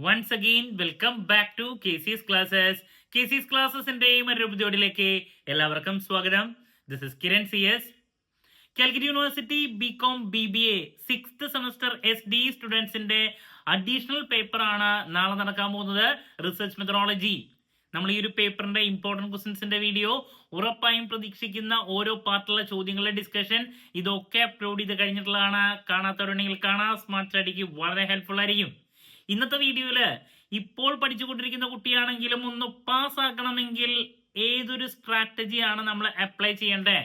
Once again, welcome back to KC's Classes. KC's Classesന്റെ മറ്റൊരു എപ്പിസോഡിലേക്ക് എല്ലാവർക്കും സ്വാഗതം. This is Kiran CS. Calicut university BCom BBA 6th semester SD സ്റ്റുഡൻസിന്റെ additional paper ആണ് നാളെ നടക്കാൻ പോകുന്നത്, റിസർച്ച് മെത്തഡോളജി. നമ്മൾ ഈ ഒരു പേപ്പറിന്റെ ഇമ്പോർട്ടന്റ് ക്വസ്റ്റ്യൻസിന്റെ വീഡിയോ ഉറപ്പായും പ്രതീക്ഷിക്കുന്ന ഓരോ പാർട്ടിലുള്ള ചോദ്യങ്ങളുടെ ഡിസ്കഷൻ ഇതൊക്കെ അപ്ലോഡ് ചെയ്ത് കഴിഞ്ഞിട്ടുള്ളതാണ്. കാണാത്തവരുണ്ടെങ്കിൽ കാണാം. സ്മാർട്ട് സ്റ്റഡിക്ക് വളരെ ഹെൽപ്ഫുൾ ആയിരിക്കും. ഇന്നത്തെ വീഡിയോയില് ഇപ്പോൾ പഠിച്ചുകൊണ്ടിരിക്കുന്ന കുട്ടിയാണെങ്കിലും ഒന്ന് പാസ്സാക്കണമെങ്കിൽ ഏതൊരു സ്ട്രാറ്റജിയാണ് നമ്മൾ അപ്ലൈ ചെയ്യേണ്ടത്,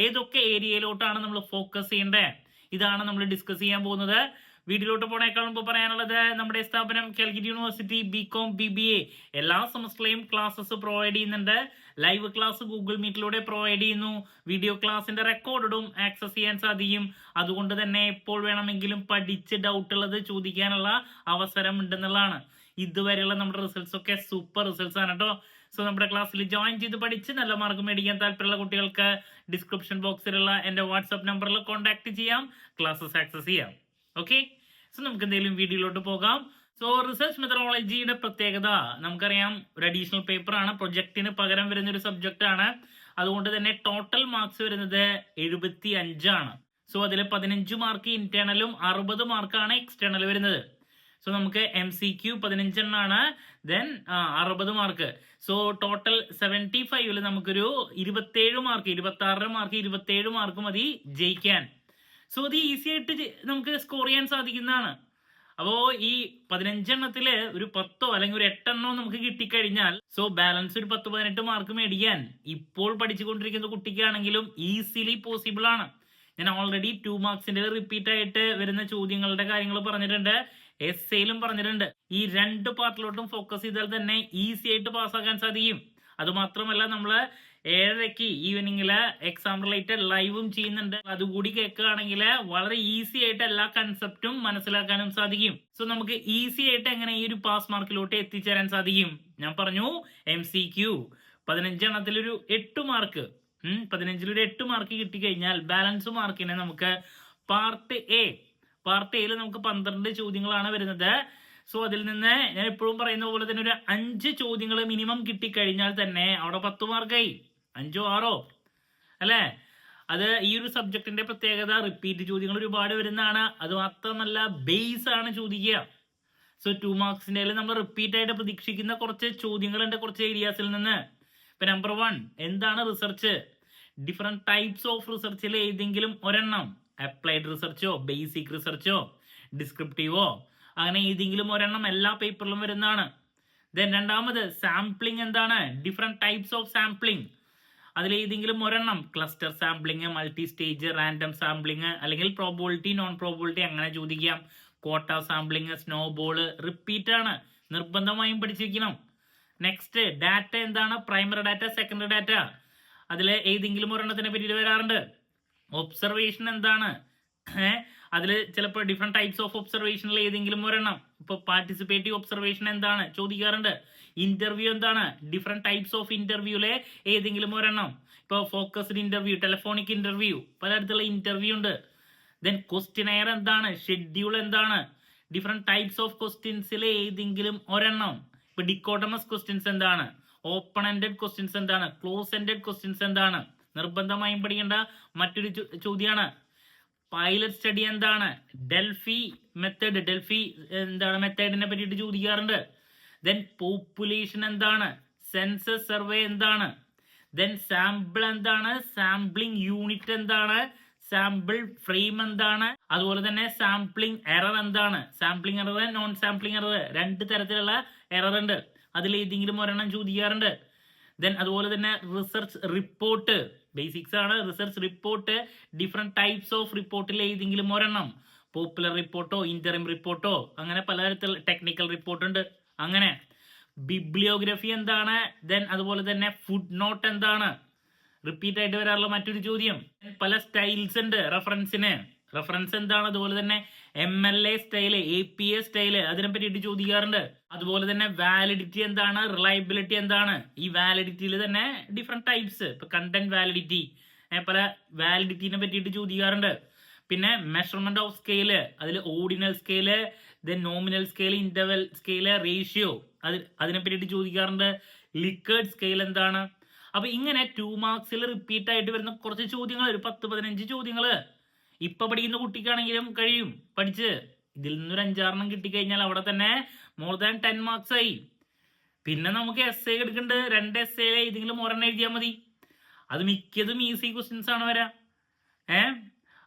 ഏതൊക്കെ ഏരിയയിലോട്ടാണ് നമ്മൾ ഫോക്കസ് ചെയ്യേണ്ടത്, ഇതാണ് നമ്മൾ ഡിസ്കസ് ചെയ്യാൻ പോകുന്നത്. വീഡിയോയിലോട്ട് പോണേക്കാൾ മുമ്പ് പറയാനുള്ളത്, നമ്മുടെ സ്ഥാപനം കാലിക്കറ്റ് യൂണിവേഴ്സിറ്റി ബികോം BBA എല്ലാ സെമസ്റ്ററിലെയും ക്ലാസ്സസ് പ്രൊവൈഡ് ചെയ്യുന്നുണ്ട്. ലൈവ് ക്ലാസ് ഗൂഗിൾ മീറ്റിലൂടെ പ്രൊവൈഡ് ചെയ്യുന്നു. വീഡിയോ ക്ലാസിന്റെ റെക്കോർഡും ആക്സസ് ചെയ്യാൻ സാധിക്കും. അതുകൊണ്ട് തന്നെ എപ്പോൾ വേണമെങ്കിലും പഠിച്ച് ഡൗട്ട് ഉള്ളത് ചോദിക്കാനുള്ള അവസരം ഉണ്ടെന്നുള്ളതാണ്. ഇതുവരെയുള്ള നമ്മുടെ റിസൾട്ട്സ് ഒക്കെ സൂപ്പർ റിസൾട്ട്സ് ആണ് കേട്ടോ. സോ നമ്മുടെ ക്ലാസ്സിൽ ജോയിൻ ചെയ്ത് പഠിച്ച് നല്ല മാർക്ക് മേടിക്കാൻ താല്പര്യമുള്ള കുട്ടികൾക്ക് ഡിസ്ക്രിപ്ഷൻ ബോക്സിലുള്ള എൻ്റെ വാട്സ്ആപ്പ് നമ്പറിൽ കോൺടാക്ട് ചെയ്യാം, ക്ലാസ്സസ് ആക്സസ് ചെയ്യാം. ഓക്കെ, സോ നമുക്ക് എന്തെങ്കിലും വീഡിയോയിലോട്ട് പോകാം. സോ റിസർച്ച് മെത്തഡോളജിയുടെ പ്രത്യേകത നമുക്കറിയാം, ഒരു അഡീഷണൽ പേപ്പർ ആണ്, പ്രൊജക്ടിന് പകരം വരുന്ന ഒരു സബ്ജക്റ്റ് ആണ്. അതുകൊണ്ട് തന്നെ ടോട്ടൽ മാർക്സ് വരുന്നത് 75 ആണ്. സോ അതിൽ 15 മാർക്ക് ഇന്റേണലും 60 മാർക്കാണ് എക്സ്റ്റേണൽ വരുന്നത്. സോ നമുക്ക് MCQ 15 എണ്ണാണ്, ദെൻ 60 മാർക്ക്. സോ ടോട്ടൽ 75 നമുക്കൊരു 27 മാർക്ക്, 26 മാർക്ക്, 27 മാർക്ക് മതി ജയിക്കാൻ. സോ ഇത് ഈസി ആയിട്ട് നമുക്ക് സ്കോർ ചെയ്യാൻ സാധിക്കുന്നതാണ്. അപ്പോൾ ഈ 15 എണ്ണത്തില് ഒരു 10 അല്ലെങ്കിൽ ഒരു 8 എണ്ണോ നമുക്ക് കിട്ടിക്കഴിഞ്ഞാൽ സോ ബാലൻസ് ഒരു 10-18 മാർക്ക് മേടിക്കാൻ ഇപ്പോൾ പഠിച്ചുകൊണ്ടിരിക്കുന്ന കുട്ടിക്കാണെങ്കിലും ഈസിലി പോസിബിൾ ആണ്. ഞാൻ ഓൾറെഡി 2 മാർക്സിന്റെ റിപ്പീറ്റ് ആയിട്ട് വരുന്ന ചോദ്യങ്ങളുടെ കാര്യങ്ങൾ പറഞ്ഞിട്ടുണ്ട്, എസ്സേയിലും പറഞ്ഞിട്ടുണ്ട്. ഈ 2 പാർട്ടിലോട്ടും ഫോക്കസ് ചെയ്താൽ തന്നെ ഈസി ആയിട്ട് പാസ്സാക്കാൻ സാധിക്കും. അതുമാത്രമല്ല, നമ്മള് 7:00 ഈവനിങ്ങില് എക്സാം റിലേറ്റഡ് ലൈവും ചെയ്യുന്നുണ്ട്. അതുകൂടി കേൾക്കുകയാണെങ്കിൽ വളരെ ഈസി ആയിട്ട് എല്ലാ കൺസെപ്റ്റും മനസ്സിലാക്കാനും സാധിക്കും. സോ നമുക്ക് ഈസി ആയിട്ട് എങ്ങനെ ഈ ഒരു പാസ് മാർക്കിലോട്ട് എത്തിച്ചേരാൻ സാധിക്കും? ഞാൻ പറഞ്ഞു, MCQ 15 എണ്ണത്തിലൊരു 8 മാർക്ക്, 15-ൽ 8 മാർക്ക് കിട്ടിക്കഴിഞ്ഞാൽ ബാലൻസ് മാർക്കിനെ നമുക്ക് പാർട്ട് എയിൽ നമുക്ക് 12 ചോദ്യങ്ങളാണ് വരുന്നത്. സോ അതിൽ നിന്ന് ഞാൻ എപ്പോഴും പറയുന്ന പോലെ തന്നെ ഒരു 5 ചോദ്യങ്ങൾ മിനിമം കിട്ടിക്കഴിഞ്ഞാൽ തന്നെ അവിടെ 10 മാർക്കായി, 5ഓ 6ഓ അല്ലേ. അത് ഈ ഒരു സബ്ജക്റ്റിന്റെ പ്രത്യേകത, റിപ്പീറ്റ് ചോദ്യങ്ങൾ ഒരുപാട് വരുന്നതാണ്. അത് മാത്രമല്ല ബേസ് ആണ് ചോദിക്കുക. സോ 2 മാർക്സിന്റെ നമ്മൾ റിപ്പീറ്റ് ആയിട്ട് പ്രതീക്ഷിക്കുന്ന കുറച്ച് ചോദ്യങ്ങളുണ്ട് കുറച്ച് ഏരിയാസിൽ നിന്ന്. ഇപ്പൊ നമ്പർ 1 എന്താണ് റിസർച്ച്? ഡിഫറെന്റ് ടൈപ്സ് ഓഫ് റിസർച്ചിൽ ഏതെങ്കിലും ഒരെണ്ണം, അപ്ലൈഡ് റിസർച്ചോ, ബേസിക് റിസർച്ചോ, ഡിസ്ക്രിപ്റ്റീവോ, അങ്ങനെ ഏതെങ്കിലും ഒരെണ്ണം എല്ലാ പേപ്പറിലും വരുന്നതാണ്. ദെൻ രണ്ടാമത് സാമ്പിളിംഗ് എന്താണ്? ഡിഫറെന്റ് ടൈപ്സ് ഓഫ് സാമ്പിളിംഗ്, അതിൽ ഏതെങ്കിലും ഒരെണ്ണം, cluster sampling, multi stage, random sampling, അല്ലെങ്കിൽ പ്രോബിലിറ്റി, നോൺ പ്രോബിലിറ്റി, അങ്ങനെ ചോദിക്കാം. Quota sampling, snow ball, repeat ആണ്, നിർബന്ധമായും പഠിച്ചിരിക്കണം. നെക്സ്റ്റ് ഡാറ്റ എന്താണ്? പ്രൈമറി ഡാറ്റ, സെക്കൻഡറി ഡാറ്റ, അതിൽ ഏതെങ്കിലും ഒരെണ്ണത്തിനെ പറ്റിയിട്ട് വരാറുണ്ട്. ഒബ്സർവേഷൻ എന്താണ്? അതിൽ ചിലപ്പോൾ ഡിഫറെന്റ് ടൈപ്സ് ഓഫ് ഒബ്സർവേഷനിൽ ഏതെങ്കിലും ഒരെണ്ണം, ഇപ്പൊ പാർട്ടിസിപ്പേറ്റീവ് ഒബ്സർവേഷൻ എന്താണ് ചോദിക്കാറുണ്ട്. ഇന്റർവ്യൂ എന്താണ്? ഡിഫറെന്റ് ടൈപ്സ് ഓഫ് ഇന്റർവ്യൂലെ ഏതെങ്കിലും ഒരെണ്ണം, ഇപ്പൊ ഫോക്കസ്ഡ് ഇന്റർവ്യൂ, ടെലിഫോണിക് ഇന്റർവ്യൂ, പലതരത്തിലുള്ള ഇന്റർവ്യൂ ഉണ്ട്. ദെൻ ക്വസ്റ്റ്യനെയർ എന്താണ്? ഷെഡ്യൂൾ എന്താണ്? ഡിഫറെന്റ് ടൈപ്സ് ഓഫ് ക്വസ്റ്റ്യൻസിലെ ഏതെങ്കിലും ഒരെണ്ണം. ഇപ്പൊ ഡിക്കോട്ടമസ് ക്വസ്റ്റ്യൻസ് എന്താണ്? ഓപ്പൺ എൻഡഡ് ക്വസ്റ്റ്യൻസ് എന്താണ്? ക്ലോസ് എൻഡഡ് ക്വസ്റ്റ്യൻസ് എന്താണ്? നിർബന്ധമായും പഠിക്കേണ്ട മറ്റൊരു ചോദ്യമാണ്. പൈലറ്റ് സ്റ്റഡി എന്താണ്? ഡെൽഫി മെത്തേഡ്, ഡെൽഫി എന്താണ് മെത്തേഡിനെ പറ്റിയിട്ട് ചോദിക്കാറുണ്ട്. ദെൻ പോപ്പുലേഷൻ എന്താണ്? സെൻസസ് സർവേ എന്താണ്? ദെൻ സാമ്പിൾ എന്താണ്? സാമ്പിളിംഗ് യൂണിറ്റ് എന്താണ്? സാമ്പിൾ ഫ്രെയിം എന്താണ്? അതുപോലെ തന്നെ സാമ്പിളിംഗ് എറർ എന്താണ്? Sampling error, non sampling error, 2 തരത്തിലുള്ള എറർ ഉണ്ട്. അതിൽ ഏതെങ്കിലും ഒരെണ്ണം ചോദിക്കാറുണ്ട്. ദെൻ അതുപോലെ തന്നെ റിസർച്ച് റിപ്പോർട്ട്, ബേസിക്സ് ആണ്. Research report, different types of റിപ്പോർട്ടിൽ ഏതെങ്കിലും ഒരെണ്ണം, പോപ്പുലർ റിപ്പോർട്ടോ, ഇന്ററിം റിപ്പോർട്ടോ, അങ്ങനെ പലതരത്തിലുള്ള ടെക്നിക്കൽ റിപ്പോർട്ട് ഉണ്ട്. അങ്ങനെ ബിബ്ലിയോഗ്രഫി എന്താണ്? ദെൻ അതുപോലെ തന്നെ ഫുഡ് നോട്ട് എന്താണ്? റിപ്പീറ്റ് ആയിട്ട് വരാറുള്ള മറ്റൊരു ചോദ്യം. പല സ്റ്റൈൽസ് ഉണ്ട് റെഫറൻസിന്, റെഫറൻസ് എന്താണ്? അതുപോലെ തന്നെ MLA സ്റ്റൈല്, APA സ്റ്റൈല്, അതിനെ പറ്റിയിട്ട് ചോദിക്കാറുണ്ട്. അതുപോലെ തന്നെ വാലിഡിറ്റി എന്താണ്? റിലയബിലിറ്റി എന്താണ്? ഈ വാലിഡിറ്റിയിൽ തന്നെ ഡിഫറെന്റ് ടൈപ്സ്, ഇപ്പൊ കണ്ടന്റ് വാലിഡിറ്റി, പല വാലിഡിറ്റിനെ പറ്റിയിട്ട് ചോദിക്കാറുണ്ട്. പിന്നെ മെഷർമെന്റ് ഓഫ് സ്കെയില്, അതിൽ ordinal scale, then nominal scale, interval scale, ratio അതിനെ പറ്റിയിട്ട് ചോദിക്കാറുണ്ട്. ലിക്കേർഡ് സ്കെയിൽ എന്താണ്? അപ്പൊ ഇങ്ങനെ 2 മാർക്സിൽ റിപ്പീറ്റ് ആയിട്ട് വരുന്ന കുറച്ച് ചോദ്യങ്ങൾ, ഒരു 10-15 ചോദ്യങ്ങൾ ഇപ്പൊ പഠിക്കുന്ന കുട്ടിക്കാണെങ്കിലും കഴിയും പഠിച്ച്. ഇതിൽ നിന്നൊരു 5-6 കിട്ടിക്കഴിഞ്ഞാൽ അവിടെ തന്നെ മോർ ദാൻ 10 മാർക്സ് ആയി. പിന്നെ നമുക്ക് എസ് എ എടുക്കുന്നുണ്ട്. 2 എസ് എ ഏതെങ്കിലും ഒരെണ്ണം എഴുതിയാൽ മതി. അത് മിക്കതും ഈസി ക്വസ്റ്റ്യൻസ് ആണ് വരാ.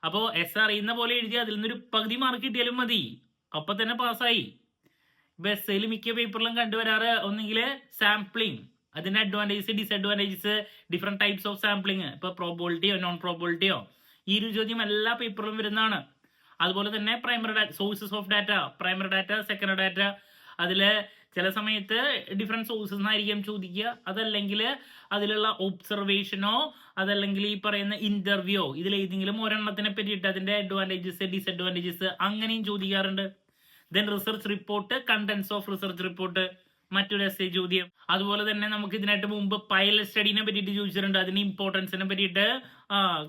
അപ്പോ എസ് അറിയുന്ന പോലെ എഴുതി അതിൽ നിന്നൊരു പകുതി മാർക്ക് കിട്ടിയാലും മതി, അപ്പൊ തന്നെ പാസ്സായി. ഇപ്പൊ എസ് എയിൽ മിക്ക പേപ്പറിലും കണ്ടുവരാറ് ഒന്നെങ്കിൽ സാമ്പിളിങ്, അതിന്റെ advantages, disadvantages, different types of sampling, ഇപ്പൊ പ്രോബിലിറ്റിയോ നോൺ പ്രോബിലിറ്റിയോ, ഈ ഒരു ചോദ്യം എല്ലാ പേപ്പറിലും വരുന്നതാണ്. അതുപോലെ തന്നെ primary data, sources of data, primary data, secondary data, അതില് ചില സമയത്ത് ഡിഫറെന്റ് സോഴ്സസ് ആയിരിക്കും ചോദിക്കുക. അതല്ലെങ്കിൽ അതിലുള്ള ഒബ്സർവേഷനോ അതല്ലെങ്കിൽ ഈ പറയുന്ന ഇന്റർവ്യൂ, ഇതിൽ ഏതെങ്കിലും ഒരെണ്ണത്തിനെ പറ്റിയിട്ട് അതിന്റെ അഡ്വാൻറ്റേജസ്, ഡിസഡ്വാൻറ്റേജസ് അങ്ങനെയും ചോദിക്കാറുണ്ട്. Then research report, contents of research report, മറ്റൊരു എസ് എ ചോദ്യം. അതുപോലെ തന്നെ നമുക്ക് ഇതിനായിട്ട് മുമ്പ് പൈലറ്റ് സ്റ്റഡീനെ പറ്റിയിട്ട് ചോദിച്ചിട്ടുണ്ട്. അതിന് ഇമ്പോർട്ടൻസിനെ പറ്റിയിട്ട്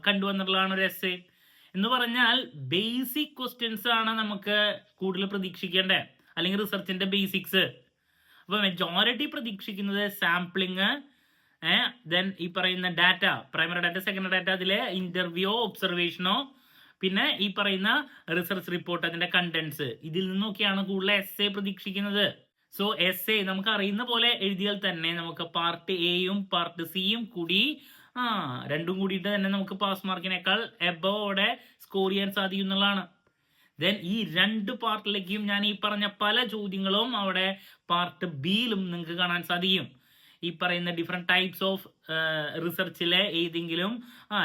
കണ്ടുവന്നിട്ടുള്ളതാണ് ഒരു എസ് എ. എന്ന് പറഞ്ഞാൽ ബേസിക് ക്വസ്റ്റ്യൻസ് ആണ് നമുക്ക് കൂടുതൽ പ്രതീക്ഷിക്കേണ്ടത്, അല്ലെങ്കിൽ റിസർച്ചിന്റെ ബേസിക്സ്. അപ്പൊ മെജോറിറ്റി പ്രതീക്ഷിക്കുന്നത് സാമ്പിളിങ്, ദെൻ ഈ പറയുന്ന data, primary data, secondary data, അതിലെ ഇന്റർവ്യൂ, ഒബ്സർവേഷനോ, പിന്നെ ഈ പറയുന്ന റിസർച്ച് റിപ്പോർട്ട്, അതിന്റെ കണ്ടന്റ്സ്, ഇതിൽ നിന്നൊക്കെയാണ് കൂടുതൽ എസ് എ പ്രതീക്ഷിക്കുന്നത്. സോ എസ് എ നമുക്ക് അറിയുന്ന പോലെ എഴുതിയാൽ തന്നെ നമുക്ക് പാർട്ട് എയും പാർട്ട് സിയും കൂടി രണ്ടും കൂടിയിട്ട് തന്നെ നമുക്ക് പാസ് മാർക്കിനേക്കാൾ എബോടെ സ്കോർ ചെയ്യാൻ സാധിക്കുന്നുള്ളതാണ്. ദെൻ ഈ 2 പാർട്ടിലേക്കും ഞാൻ ഈ പറഞ്ഞ പല ചോദ്യങ്ങളും അവിടെ പാർട്ട് ബിയിലും നിങ്ങൾക്ക് കാണാൻ സാധിക്കും. ഈ പറയുന്ന ഡിഫറെന്റ് ടൈപ്സ് ഓഫ് റിസർച്ചിലെ ഏതെങ്കിലും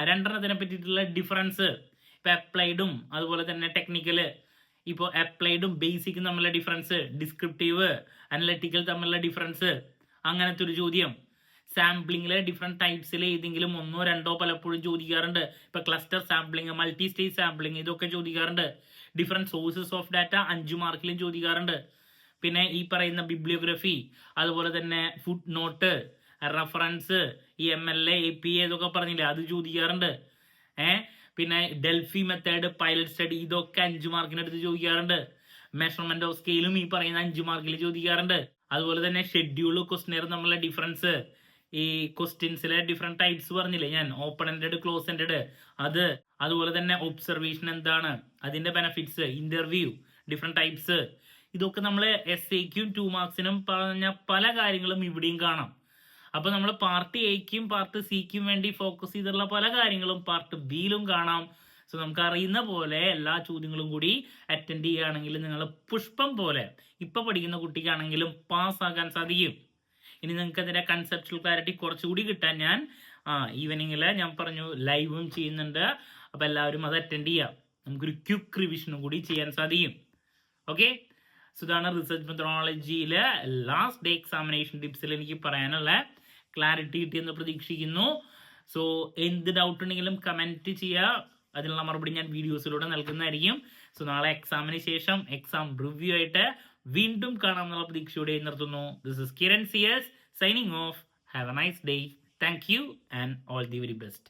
2 പറ്റിയിട്ടുള്ള ഡിഫറൻസ്, ഇപ്പൊ അപ്ലൈഡും അതുപോലെ തന്നെ ടെക്നിക്കല്, ഇപ്പോൾ അപ്ലൈഡും ബേസിക്കും തമ്മിലുള്ള ഡിഫറൻസ്, ഡിസ്ക്രിപ്റ്റീവ്, അനലിറ്റിക്കൽ തമ്മിലുള്ള ഡിഫറൻസ്, അങ്ങനത്തെ ഒരു ചോദ്യം. സാമ്പിളിങ്ങിലെ ഡിഫറെന്റ് ടൈപ്സിൽ ഏതെങ്കിലും 1-2 പലപ്പോഴും ചോദിക്കാറുണ്ട്. ഇപ്പൊ cluster sampling, multi stage sampling, ഇതൊക്കെ ചോദിക്കാറുണ്ട്. ഡിഫറെന്റ് സോഴ്സസ് ഓഫ് ഡാറ്റ 5 മാർക്കിലും ചോദിക്കാറുണ്ട്. പിന്നെ ഈ പറയുന്ന ബിബ്ലിയോഗ്രഫി, അതുപോലെ തന്നെ ഫുട് നോട്ട്, റെഫറൻസ്, ഈ MLA, APA ഇതൊക്കെ പറഞ്ഞില്ലേ, അത് ചോദിക്കാറുണ്ട്. പിന്നെ ഡെൽഫി മെത്തേഡ്, പൈലറ്റ് സ്റ്റഡി, ഇതൊക്കെ 5 മാർക്കിനടുത്ത് ചോദിക്കാറുണ്ട്. മെഷർമെന്റ് ഓഫ് സ്കെയിലും ഈ പറയുന്ന 5 മാർക്കിൽ ചോദിക്കാറുണ്ട്. അതുപോലെ തന്നെ ഷെഡ്യൂൾ, ക്വസ്റ്റ്യൻ തമ്മിലുള്ള ഡിഫറൻസ്, ഈ ക്വസ്റ്റ്യൻസിലെ ഡിഫറെന്റ് ടൈപ്സ് പറഞ്ഞില്ലേ ഞാൻ, ഓപ്പൺ എൻഡഡ്, ക്ലോസ് എൻഡഡ്, അത്, അതുപോലെ തന്നെ ഒബ്സർവേഷൻ എന്താണ്, അതിന്റെ ബെനഫിറ്റ്സ്, ഇന്റർവ്യൂ, ഡിഫറെന്റ് ടൈപ്സ്, ഇതൊക്കെ നമ്മൾ എസ് എക്കും 2 മാർക്സിനും പറഞ്ഞ പല കാര്യങ്ങളും ഇവിടെയും കാണാം. അപ്പൊ നമ്മൾ പാർട്ട് എക്കും പാർട്ട് സിക്കും വേണ്ടി ഫോക്കസ് ചെയ്തിട്ടുള്ള പല കാര്യങ്ങളും പാർട്ട് ബിയിലും കാണാം. സോ നമുക്ക് അറിയുന്ന പോലെ എല്ലാ ചോദ്യങ്ങളും കൂടി അറ്റൻഡ് ചെയ്യുകയാണെങ്കിൽ നിങ്ങൾ പുഷ്പം പോലെ ഇപ്പൊ പഠിക്കുന്ന കുട്ടിക്കാണെങ്കിലും പാസ് ആകാൻ സാധിക്കും. ഇനി നിങ്ങൾക്ക് അതിന്റെ കൺസെപ്ച്വൽ ക്ലാരിറ്റി കുറച്ചുകൂടി കിട്ടാൻ ഞാൻ ഈവനിങ്ങില് ഞാൻ പറഞ്ഞു ലൈവും ചെയ്യുന്നുണ്ട്. അപ്പൊ എല്ലാവരും അത് അറ്റൻഡ് ചെയ്യാം. നമുക്കൊരു ക്വിക്ക് റിവിഷനും കൂടി ചെയ്യാൻ സാധിക്കും. ഓക്കെ, സോ ഇതാണ് റിസർച്ച് മെത്തഡോളജിയിലെ ലാസ്റ്റ് ഡേ എക്സാമിനേഷൻ ടിപ്സിൽ എനിക്ക് പറയാനുള്ള ക്ലാരിറ്റി കിട്ടിയെന്ന് പ്രതീക്ഷിക്കുന്നു. സോ എന്ത് ഡൗട്ട് ഉണ്ടെങ്കിലും കമന്റ് ചെയ്യുക, അതിനുള്ള മറുപടി ഞാൻ വീഡിയോസിലൂടെ നൽകുന്നതായിരിക്കും. സോ നാളെ എക്സാമിന് ശേഷം എക്സാം റിവ്യൂ ആയിട്ട് വീണ്ടും കാണാമെന്നുള്ള പ്രതീക്ഷയോടെ നിർത്തുന്നു. This is Kiran CS signing off. Have a nice day. Thank you and all the very best.